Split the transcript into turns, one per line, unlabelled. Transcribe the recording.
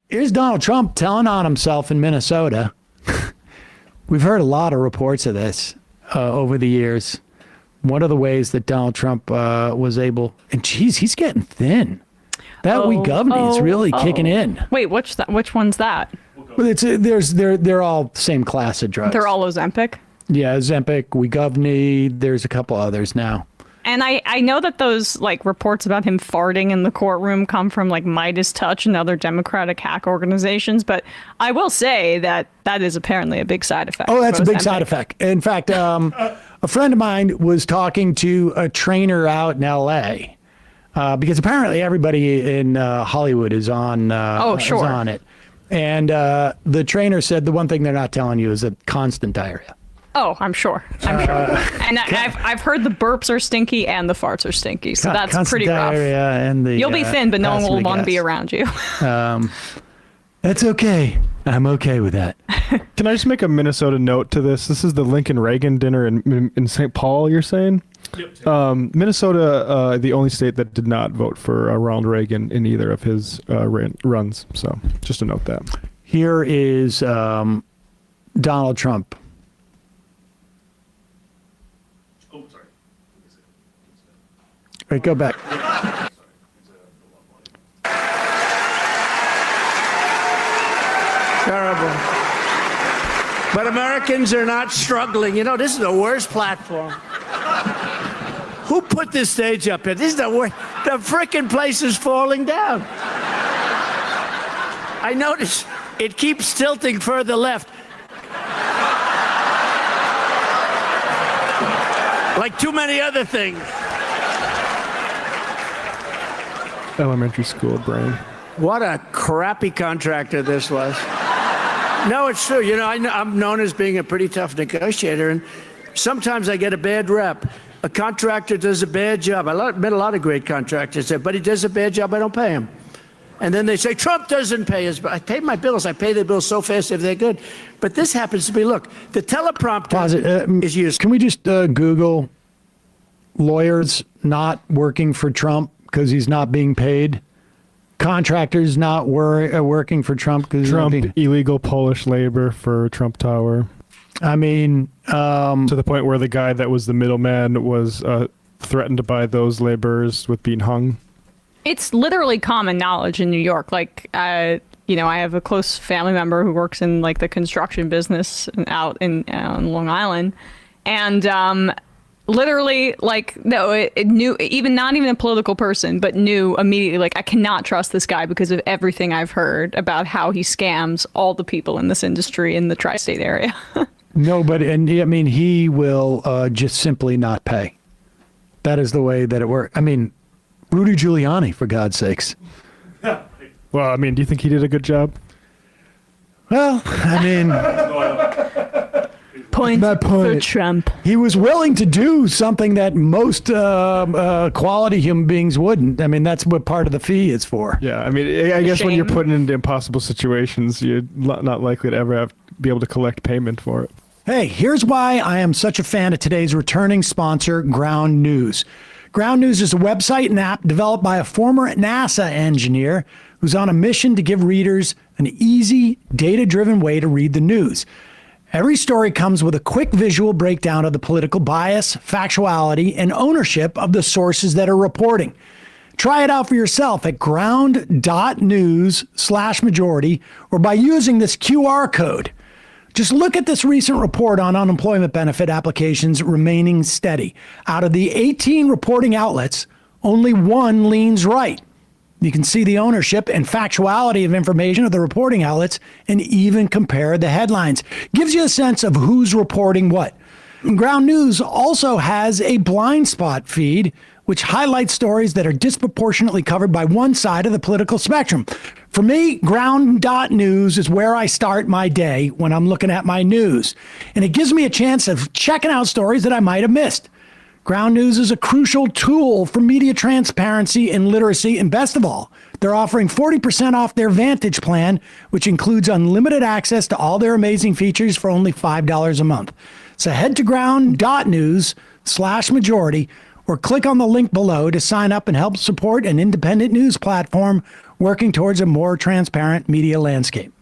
Here's Donald Trump telling on himself in Minnesota. We've heard a lot of reports of this over the years. One of the ways that Donald Trump was able, and geez, he's getting thin. That Vigeland is really kicking in.
Wait, which one's that?
Well, they're all same class of drugs.
They're all Ozempic?
Yeah, Ozempic, Vigeland. There's a couple others now.
And I know that those like reports about him farting in the courtroom come from like Midas Touch and other Democratic hack organizations, but I will say that is apparently a big side effect.
Oh, that's a big side effect. In fact, a friend of mine was talking to a trainer out in L.A. Because apparently everybody in Hollywood is on is on it, and the trainer said the one thing they're not telling you is that constant diarrhea.
Oh, I'm sure. And I've heard the burps are stinky and the farts are stinky, so that's pretty rough.
And
you'll be thin, but no one will want to be around you.
That's okay. I'm okay with that.
Can I just make a Minnesota note to this? This is the Lincoln Reagan dinner in St. Paul, you're saying? Yep. Minnesota, the only state that did not vote for Ronald Reagan in either of his runs. So just to note that.
Here is Donald Trump.
Oh, sorry.
Right, go back.
Terrible. But Americans are not struggling. You know, this is the worst platform. Who put this stage up here? This is the worst. The frickin' place is falling down. I notice it keeps tilting further left. Like too many other things.
Elementary school brain.
What a crappy contractor this was. No, it's true. You know, I'm known as being a pretty tough negotiator, and sometimes I get a bad rep. A contractor does a bad job. I met a lot of great contractors there, but he does a bad job, I don't pay him. And then they say, Trump doesn't pay his bills. I pay my bills. I pay the bills so fast if they're good. But this happens to be, look, the teleprompter is used.
Can we just Google lawyers not working for Trump because he's not being paid? Contractors not working for Trump because
Trump illegal Polish labor for Trump Tower.
I mean,
to the point where the guy that was the middleman was threatened by those laborers with being hung.
It's literally common knowledge in New York. Like, you know, I have a close family member who works in like the construction business out in Long Island, and literally, like, no, it knew, even not even a political person, but knew immediately, like, I cannot trust this guy because of everything I've heard about how he scams all the people in this industry in the tri-state area.
No, but and I mean, he will just simply not pay. That is the way that it works. I mean, Rudy Giuliani, for God's sakes.
Well, I mean, do you think he did a good job?
Well, I mean,
point for Trump.
He was willing to do something that most quality human beings wouldn't. I mean, that's what part of the fee is for.
Yeah, I mean, I guess when you're put into impossible situations, you're not likely to ever be able to collect payment for it.
Hey, here's why I am such a fan of today's returning sponsor, Ground News. Ground News is a website and app developed by a former NASA engineer who's on a mission to give readers an easy, data-driven way to read the news. Every story comes with a quick visual breakdown of the political bias, factuality, and ownership of the sources that are reporting. Try it out for yourself at ground.news/majority or by using this QR code. Just look at this recent report on unemployment benefit applications remaining steady. Out of the 18 reporting outlets, only one leans right. You can see the ownership and factuality of information of the reporting outlets and even compare the headlines. Gives you a sense of who's reporting what. Ground News also has a blind spot feed, which highlights stories that are disproportionately covered by one side of the political spectrum. For me, ground.news is where I start my day when I'm looking at my news. And it gives me a chance of checking out stories that I might have missed. Ground News is a crucial tool for media transparency and literacy, and best of all, they're offering 40% off their Vantage plan, which includes unlimited access to all their amazing features for only $5 a month. So head to ground.news/majority or click on the link below to sign up and help support an independent news platform working towards a more transparent media landscape.